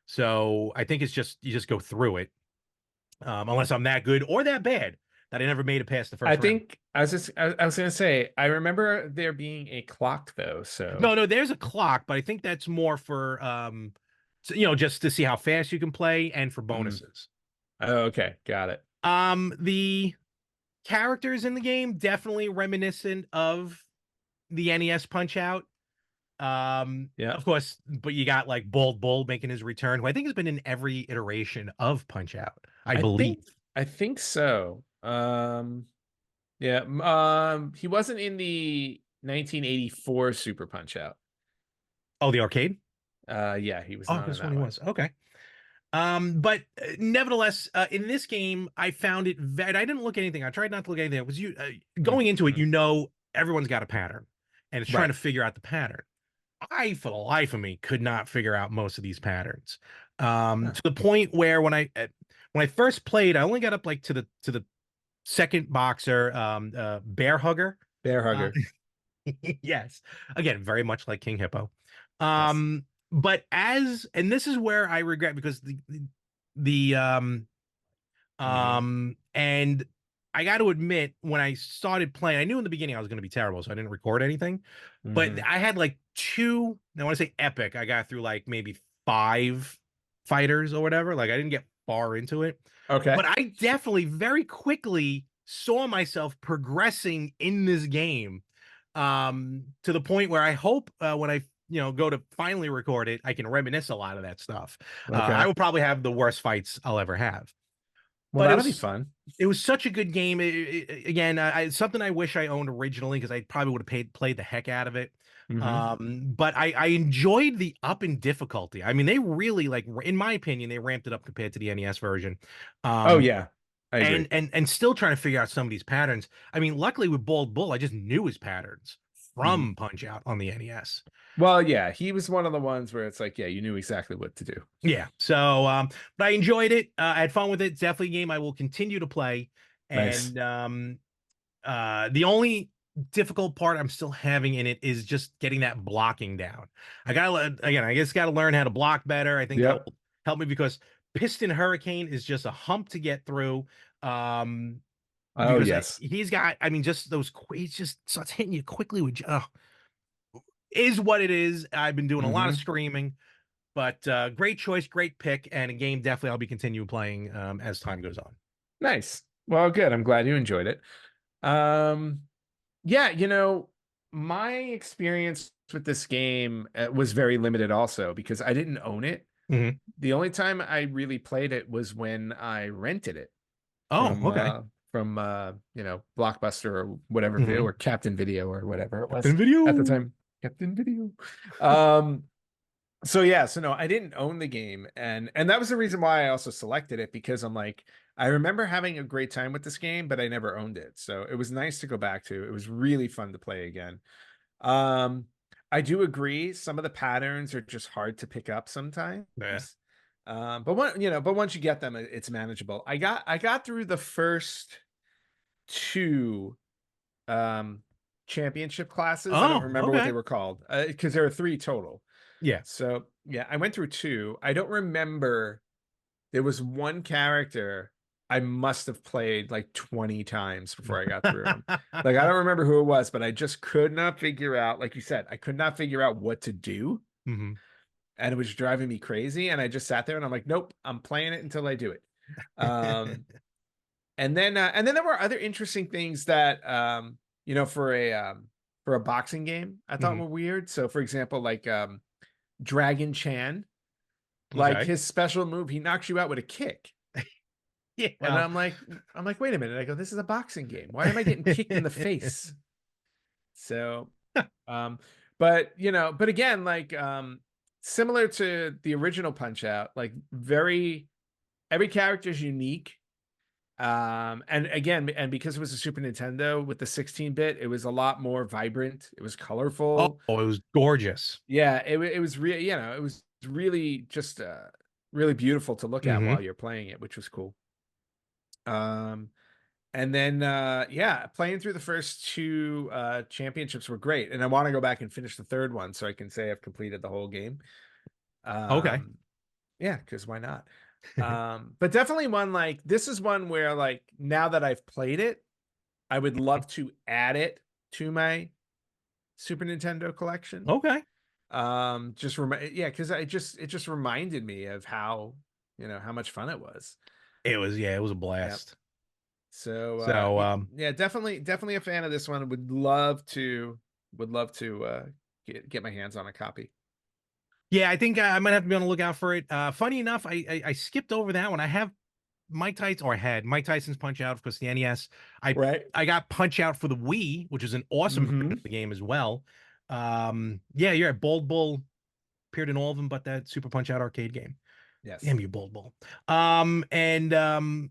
So I think it's just you just go through it, unless I'm that good or that bad that I never made it past the I first round. think I was gonna say I remember there being a clock though. So No, there's a clock, but I think that's more for just to see how fast you can play and for mhm. bonuses. Oh, okay, got it. The characters in the game definitely reminiscent of the NES Punch Out. Yeah. Of course, but you got like Bald Bull making his return, who I think has been in every iteration of Punch Out, I I believe. think I think so. Yeah. He wasn't in the 1984 Super Punch Out. Oh, the arcade? Yeah, he was Oh, not in this one that he one. was. Okay. But nevertheless, in this game, I found it I didn't look at anything. I tried not to look at anything. It was you going into it, Mhm. everyone's got a pattern, and it's trying Right. to figure out the pattern. I, for the life of me, could not figure out most of these patterns. Huh. To the point where when I first played, I only got up like to the second boxer, bear hugger. Bear Uh, hugger. yes, again, very much like King Hippo. Yes. But and this is where I regret because the Hmm. and I got to admit, when I started playing, I knew in the beginning I was going to be terrible, so I didn't record anything. But Hmm. I had like two, I want to say epic. I got through like maybe five fighters or whatever. Like I didn't get far into it, Okay. but I definitely very quickly saw myself progressing in this game, to the point where I hope when I go to finally record it, I can reminisce a lot of that stuff. I Okay. will probably have the worst fights I'll ever have, Well, but that'll be fun. it was such a good game. Again, something I wish I owned originally because I probably would have played the heck out of it. Hmm. But I enjoyed the up in difficulty. I mean, they really like, in my opinion, they ramped it up compared to the NES version. Oh Um, yeah, I agree. and still trying to figure out some of these patterns. I mean, luckily with Bald Bull, I just knew his patterns Hmm. from Punch Out on the NES. Well, yeah, he was one of the ones where it's like, yeah, you knew exactly what to do. Yeah. So, but I enjoyed it. I had fun with it. It's definitely a game I will continue to play. Nice. And the only difficult part I'm still having in it is just getting that blocking down. Again, I guess gotta learn how to block better. I think that Yep. will help me because Piston Hurricane is just a hump to get through. Um, Oh because yes. he's got, I mean, just those, he just starts hitting you quickly with, is what it is. I've been doing a lot of Hmm. screaming, but great choice, great pick, and a game definitely I'll be continuing playing as time goes on. Nice. Well, good. I'm glad you enjoyed it. Um, yeah, my experience with this game was very limited also because I didn't own it. Mhm. The only time I really played it was when I rented it Oh, okay. from Blockbuster or whatever video Mhm. or Captain Video or whatever it was Captain at the Video. time. Captain Video. Um so yeah, so no, I didn't own the game, and that was the reason why I also selected it because I'm like, I remember having a great time with this game, but I never owned it. So it was nice to go back to. It was really fun to play again. Um, I do agree some of the patterns are just hard to pick up sometimes. Yeah. But once you get them, it's manageable. I got through the first two um championship classes. I don't Oh, remember what they okay. were called because there are three total. Yeah. So yeah, I went through two. I don't remember. There was one character I must have played like 20 times before I got through him. Like I don't remember who it was, but I just could not figure out, like you said, I could not figure out what to do. Mhm. And it was driving me crazy. And I just sat there and I'm like, nope, I'm playing it until I do it. Um, and then there were other interesting things that for a boxing game I thought Mhm. were weird. So for example, like Dragon Chan, like Okay. his special move, he knocks you out with a kick. Yeah, And well, I'm like, wait a minute. I go, this is a boxing game. Why am I getting kicked in the face? So, um, but again, like, similar to the original Punch Out, like every character is unique. And again, and because it was a Super Nintendo with the 16-bit, it was a lot more vibrant. It was oh, colorful. it was gorgeous. Yeah, it was it was really just really beautiful to look at Mhm. while you're playing it, which was cool. Um, And then yeah, playing through the first two championships were great. And I want to go back and finish the third one so I can say I've completed the whole game. Okay. Um yeah, because why not? But definitely one like this is one where like now that I've played it, I would love to add it to my Super Nintendo collection. Okay. Yeah, because it just reminded me of how much fun it was. It was yeah, it was a Yeah. blast. So So, yeah, definitely a fan of this one. Would love to get my hands on a copy. yeah, I think I might have to be on the lookout for it. Funny enough, I skipped over that one. I have I had Mike Tyson's Punch Out, of course, the NES. I Right. I got Punch Out for the Wii, which is an awesome version Mm-hmm. of the game as well. Yeah, you're at Bold Bull appeared in all of them, but that Super Punch Out arcade game. Yes. Damn you, Bold Bull. And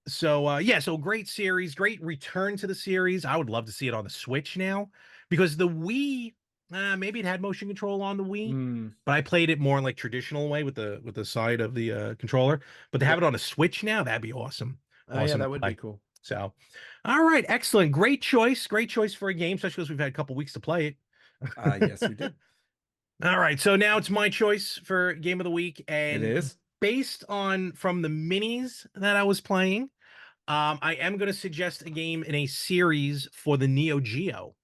So yeah, so great series, great return to the series. I would love to see it on the Switch now because the Wii, maybe it had motion control on the Wii, Mm. but I played it more like traditional way with the side of the controller. But to have it Yep. on a Switch now, that'd be awesome, Yeah, awesome to that would be play. cool. So, all right, excellent, great choice for a game, especially because we've had a couple weeks to play Yes, we it. did. All right, so now it's my choice for game of the week, It and is. based on from the minis that I was playing. I am going to suggest a game in a series for the Neo Geo.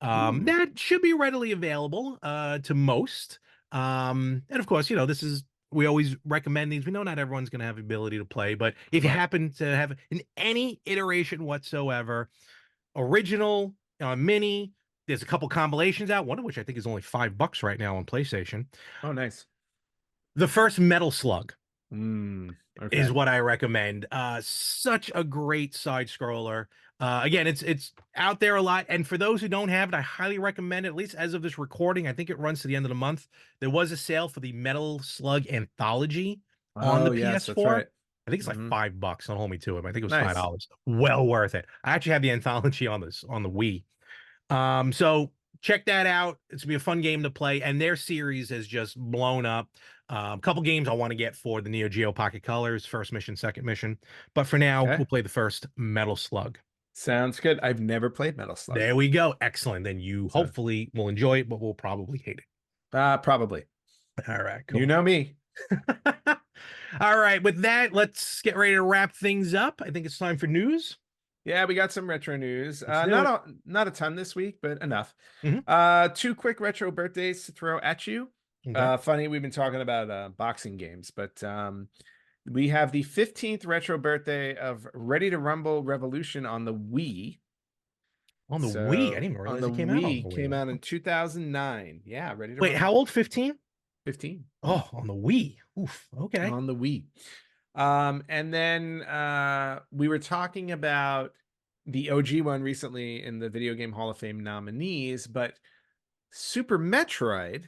Ooh. That should be readily available to most. And of course, this is we always recommend these. We know not everyone's going to have the ability to play, but if you Right. happen to have in any iteration whatsoever, original, mini, there's a couple compilations out. One of which I think is only $5 right now on PlayStation. Oh, nice. The first Metal Slug is Okay. what I recommend. Such a great side scroller. Again, it's out there a lot, and for those who don't have it, I highly recommend it. At least as of this recording, I think it runs to the end of the month. There was a sale for the Metal Slug Anthology on the Oh, yes, that's PS4. right. I think it's like Mm-hmm. $5. Don't hold me to it. I think it was Nice. $5. Well worth it. I actually have the anthology on this on the Wii. So check that out. It's gonna be a fun game to play, and their series has just blown up. A couple games I want to get for the Neo Geo Pocket Colors, first mission, second mission. But for now, Okay. we'll play the first Metal Slug. Sounds good. I've never played Metal Slug. There we go. Excellent. Then you So hopefully will enjoy it, but will probably hate probably. it. All right, You cool. know me. All right, with that, let's get ready to wrap things up. I think it's time for news. Yeah, we got some retro news. Let's do it. Not a ton this week, but enough. Mhm. Two quick retro birthdays to throw at you. Okay. Funny, we've been talking about boxing games, but we have the 15th retro birthday of Ready to Rumble Revolution on the Wii. On the Wii? I So didn't even on realize the it came out on the Wii, Wii. came out in Wow. 2009. Yeah, ready to Wait, run. how old? 15? 15 Oh, on the Wii. Oof. Okay. on the Wii. And then we were talking about the OG one recently in the Video Game Hall of Fame nominees, but Super Metroid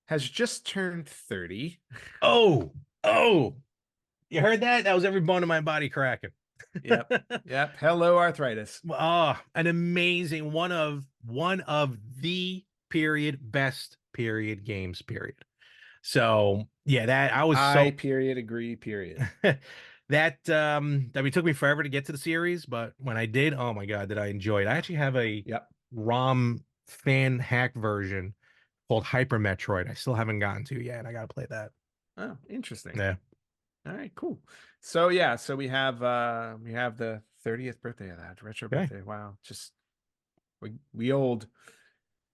has just turned 30. Oh, oh, you heard that? That was every bone in my body cracking. Yep. Yep. Hello, arthritis. An amazing one of the period best period games period. So yeah, that I was I so period agree, period. that I mean it took me forever to get to the series, but when I did, oh my god, did I enjoy it. I actually have a Yep. ROM fan hack version called Hyper Metroid. I still haven't gotten to yet. I gotta play that. Oh, interesting. Yeah. All right, cool. So yeah, so we have the 30th birthday of that retro Okay. birthday. Wow. Just we old.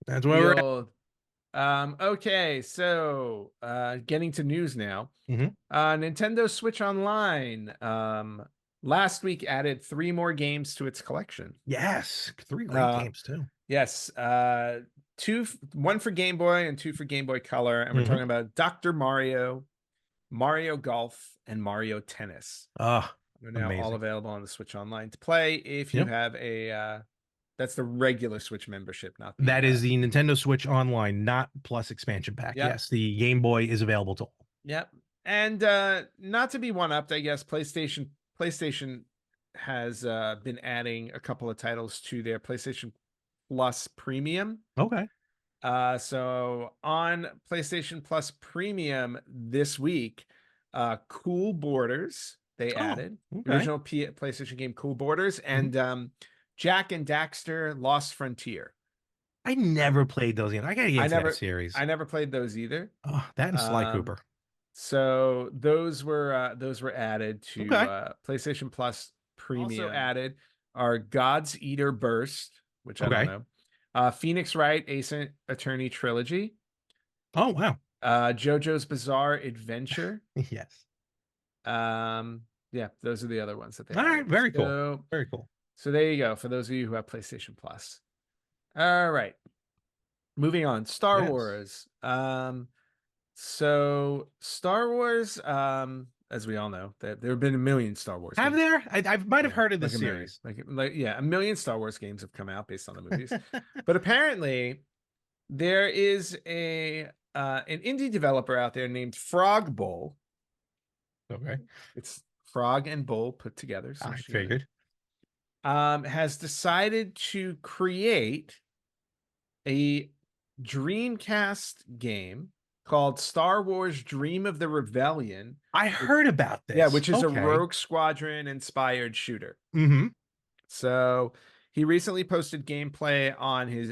That's where We we're at. old. Okay, so getting to news now. Mhm. Nintendo Switch Online last week added 3 more games to its collection. Yes. Three great Uh games too. yes, one for Game Boy and 2 for Game Boy Color, and we're Mhm. talking about Dr. Mario, Mario Golf, and Mario Tennis. Ah, They're now all amazing. available on the Switch Online to play if you Yep. have a that's the regular Switch membership, not the That is the Nintendo Switch Online, not Plus expansion pack. Yep. Yes, the Game Boy is available to all. Yep. And not to be one upped, I guess PlayStation has been adding a couple of titles to their PlayStation Plus Premium. Okay. So on PlayStation Plus Premium this week, Cool Borders they Oh, added the okay. original PlayStation game Cool Borders Mhm. and Jack and Daxter Lost Frontier. I never played those games. I gotta get I into that never series. I never played those either. Oh, that and Sly Um, Cooper. so those were added to Okay. PlayStation Plus Premium. Also Premium. added are God's Eater Burst, which I don't Okay. know, Phoenix Wright Ace Attorney Trilogy, Oh, wow. JoJo's Bizarre Adventure. Yes. Yeah, those are the other ones that they All right. added. Very cool. So Very cool. so there you go for those of you who have PlayStation Plus. All right, moving on. Star Yes. Wars. So Star Wars, as we all know, there have been a million Star Wars Have games. there? I might have Yeah, heard of like this a million, series. like yeah, a million Star Wars games have come out based on the movies. But apparently, there is a an indie developer out there named Frog Bowl. Okay. It's Frog and Bull put together. So I you figured. has decided to create a Dreamcast game called Star Wars Dream of the Rebellion. I heard about Yeah, this. which is a Okay. Rogue Squadron inspired shooter. Mm-hmm. So he recently posted gameplay on his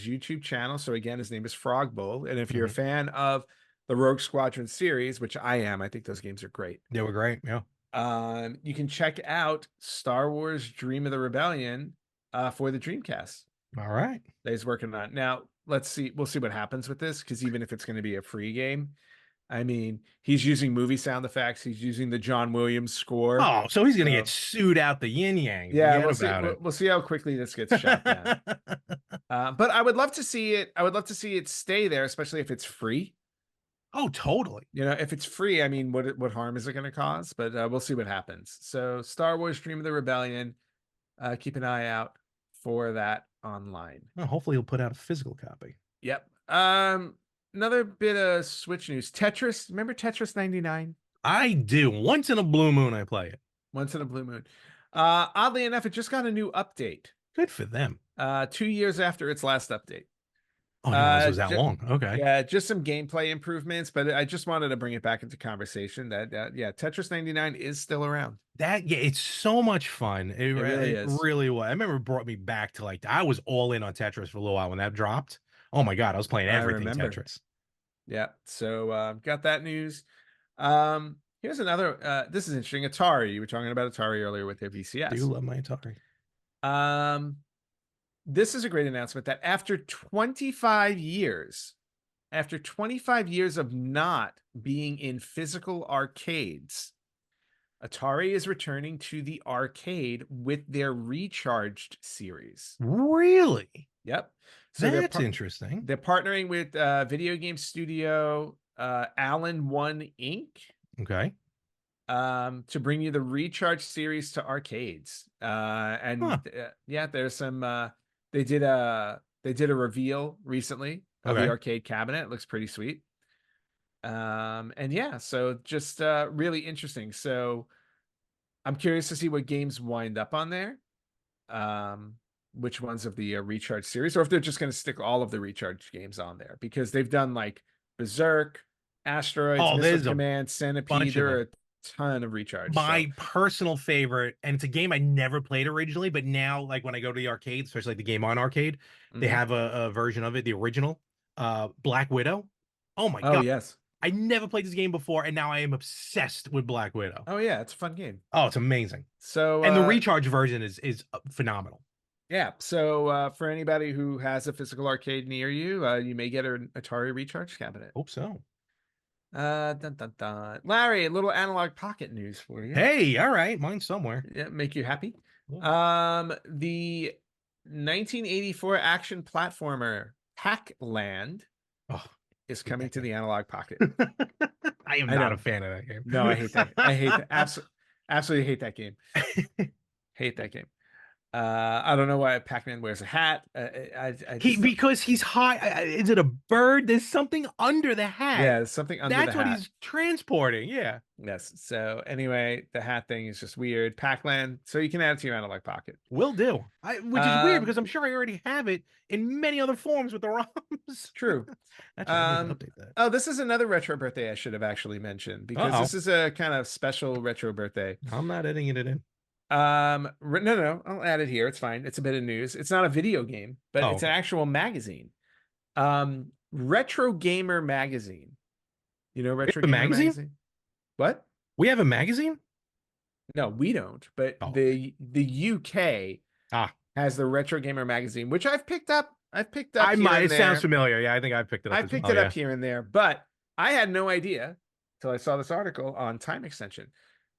YouTube channel. So again, his name is Frog Bull. And if you're a Mm-hmm. fan of the Rogue Squadron series, which I am, I think those games are great. They were great. Yeah. You can check out Star Wars Dream of the Rebellion for the Dreamcast All right. that he's working on. Now, let's see. We'll see what happens with this because even if it's going to be a free game, I mean, he's using movie sound effects. He's using the John Williams score. Oh, so he's gonna get So, sued out the yin yang. yeah, Forget we'll see. about it. We'll see how quickly this gets shot down. But I would love to see it. I would love to see it stay there, especially if it's free. Oh, totally. You know, if it's free, I mean, what harm is it going to cause? But we'll see what happens. So, Star Wars: Dream of the Rebellion. Keep an eye out for that online. Well, hopefully he'll put out a physical copy. Yep. Another bit of Switch news. Tetris. Remember Tetris 99? I do. Once in a blue moon, I play it. Once in a blue moon. Oddly enough, it just got a new update. Good for them. 2 years after its last update. Oh, I didn't realize it was that long. Okay. Yeah, just some gameplay improvements, but I just wanted to bring it back into conversation that yeah, Tetris 99 is still around. Yeah, it's so much fun. It really It is. really was. I remember it brought me back to like I was all in on Tetris for a little while when that dropped. Oh my god, I was playing I everything remember. Tetris. Yeah. So got that news. Here's another this is interesting. Atari. You were talking about Atari earlier with their Do VCS. love my Atari. This is a great announcement that after 25 years, of not being in physical arcades, Atari is returning to the arcade with their Recharged series. Really? Yep. So That's interesting. they're partnering with video game studio Allen One Inc. Okay. To bring you the Recharge series to arcades. Huh. Yeah, there's some they did a reveal recently of the Okay. arcade cabinet. It looks pretty sweet. And yeah, so just really interesting. So I'm curious to see what games wind up on there. Um, which ones of the Recharge series, or if they're just going to stick all of the Recharge games on there, because they've done like Berserk, Asteroids, Oh, Missile there's a Command, Centipede. bunch of There are them. a ton of Recharge. So My personal favorite, and it's a game I never played originally, but now, like when I go to the arcade, especially like the Game On arcade, they mhm. have a version of it, the original, Black Widow. Oh my Oh God. yes. I never played this game before, and now I am obsessed with Black Widow. Oh yeah, it's a fun game. Oh, it's amazing. So And the recharge version is phenomenal. yeah, so for anybody who has a physical arcade near you, you may get an Atari Recharge cabinet. Hope so. Dun, dun, dun. Larry, a little analog pocket news for you. Hey, all right, mine's somewhere. Yeah, make you happy. Yeah. The 1984 action platformer Pac-Land Oh, is I hate coming that to game. the analog pocket. I am I not a know. fan of that game. No, I hate that. I hate that. Absolutely hate that game. Hate that game. I don't know why Pac-Man wears a hat. I He just don't. because he's high. Is it a bird? There's something under the hat. Yeah, there's something under the That's what hat. he's transporting. Yeah, Yes. So anyway, the hat thing is just weird. Pac-Land. So you can add it to your analog pocket. will do. Which is weird Um, because I'm sure I already have it in many other forms with the ROMs. True. Actually, I need to update that. Oh, this is another retro birthday I should have actually mentioned, because Uh this is a kind of special retro birthday. oh, I'm not editing it in. No, I'll add it here. It's fine. It's a bit of news. It's not a video game, but Oh, it's an okay. actual magazine. Retro Gamer Magazine. You know We Retro have a Gamer magazine. Magazine? What? We have a magazine. No, we don't. But Oh, okay. the UK Ah, has the Retro Gamer Magazine, which I've picked up. I've picked up I here might. and It sounds there. familiar. Yeah, I think I picked it up I as picked well. it up Yeah. here and there, but I had no idea till I saw this article on Time Extension.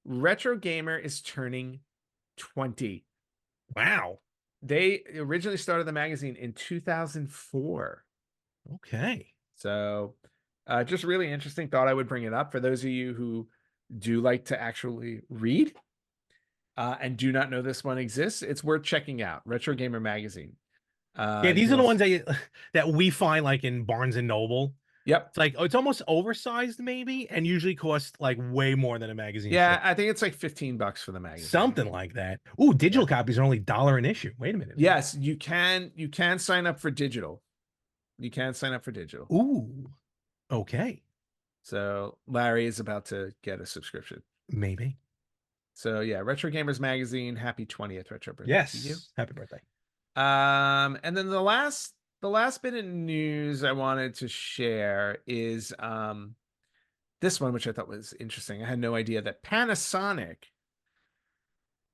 Retro Gamer is turning 20. Wow. They originally started the magazine in 2004. Okay. So just really interesting. Thought I would bring it up for those of you who do like to actually read and do not know this one exists. It's worth checking out. Retro Gamer Magazine. Yeah, You these can are the also, ones that we find like in Barnes and Noble. yep. It's like it's almost oversized maybe, and usually costs like way more than a magazine Yeah, should. I think it's like $15 for the magazine. Something like that. Ooh, digital Yeah. copies are only $1 an issue. Wait a minute now. Yes, you can sign up for digital. You can sign up for digital. Ooh, okay, So Larry is about to get a subscription. maybe. So yeah, Retro Gamers Magazine, happy 20th retro birthday to you. Yes. Happy birthday. And then the last bit of news I wanted to share is this one, which I thought was interesting. I had no idea that Panasonic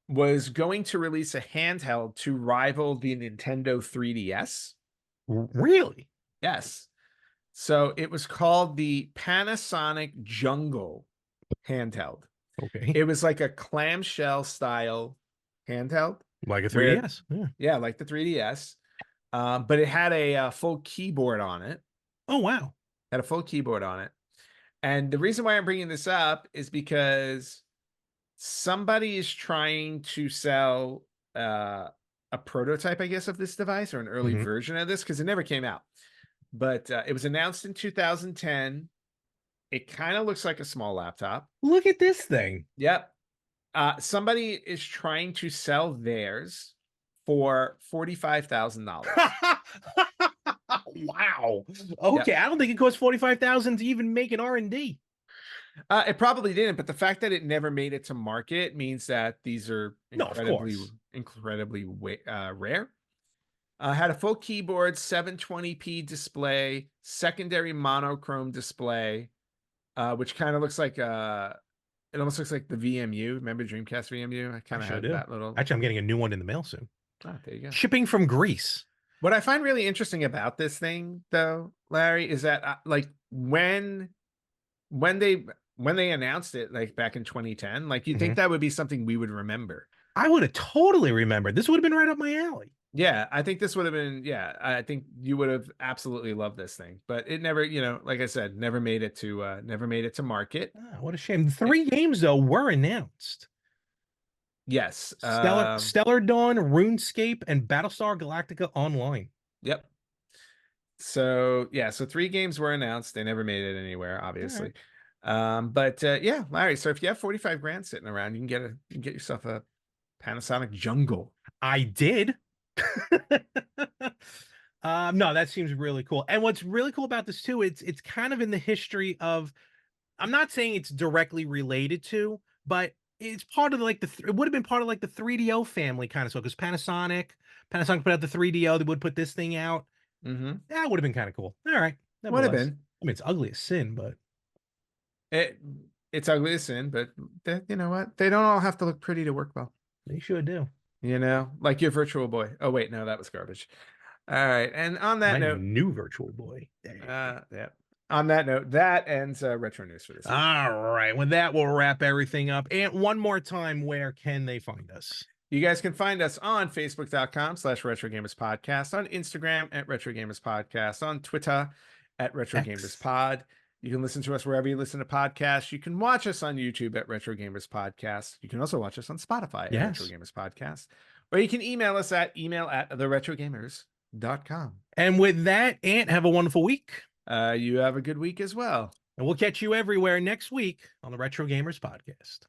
was going to release a handheld to rival the Nintendo 3DS. Really? Yes. So it was called the Panasonic Jungle handheld. Okay. It was like a clamshell style handheld Like a where, 3DS. Yeah. yeah, like the 3DS, but it had a full keyboard on it. Oh wow. Had a full keyboard on it. And the reason why I'm bringing this up is because somebody is trying to sell a prototype, I guess, of this device, or an early Hmm. version of this, because it never came out. But it was announced in 2010. It kind of looks like a small laptop. Look at this thing. Yep. Somebody is trying to sell theirs for $45,000. Wow. Yep. Okay, I don't think it costs 45,000 to even make an R&D. It probably didn't, but the fact that it never made it to market means that these are No, of course. incredibly rare. Had a full keyboard, 720p display, secondary monochrome display, which kind of looks like it almost looks like the VMU. Remember Dreamcast VMU? I kind of Actually, I had do. that little. Actually, I'm getting a new one in the mail soon. Oh, there you go. Shipping from Greece. What I find really interesting about this thing, though, Larry, is that like when they when they announced it, like back in 2010, like you'd think Mhm. that would be something we would remember. I would have totally remembered. This would have been right up my alley. Yeah, I think this would have been, yeah, I think you would have absolutely loved this thing, but it never, like I said, never made it to market. Ah, what a shame. The Eh, 3 games though were announced. yes. Stellar Dawn, RuneScape, and Battlestar Galactica Online. Yep. So yeah, so 3 games were announced. They never made it anywhere, All right. obviously. But yeah, Larry. So if you have 45 grand sitting around, you can get yourself a Panasonic Jungle. I did. No, that seems really cool. And what's really cool about this too, it's kind of in the history of. I'm not saying it's directly related to, but it's part of like it would have been part of like the 3DO family kind of so because Panasonic put out the 3DO, they would put this thing out. Mm-hmm. That would have been kind of cool. All right, Would have nevertheless. been. I mean, it's ugly as sin, but It, it's ugly as sin, but you know what? They don't all have to look pretty to work well. they should do. Like your Virtual Boy. Oh wait, no, that was garbage. All right, and on that My note, new Virtual Boy. Dang. yeah. On that note, that ends retro news for this week. All right. With that, we'll wrap everything up. And one more time, where can they find us? You guys can find us on Facebook.com/RetroGamersPodcast, on Instagram at RetroGamersPodcast, on Twitter at X. RetroGamersPod. You can listen to us wherever you listen to podcasts. You can watch us on YouTube at Retro Gamers Podcast. You can also watch us on Spotify at Retro Yes. Gamers Podcast. Or you can email us at email@theretrogamers.com. And with that, Ant, have a wonderful week. You have a good week as well. And we'll catch you everywhere next week on the Retro Gamers Podcast.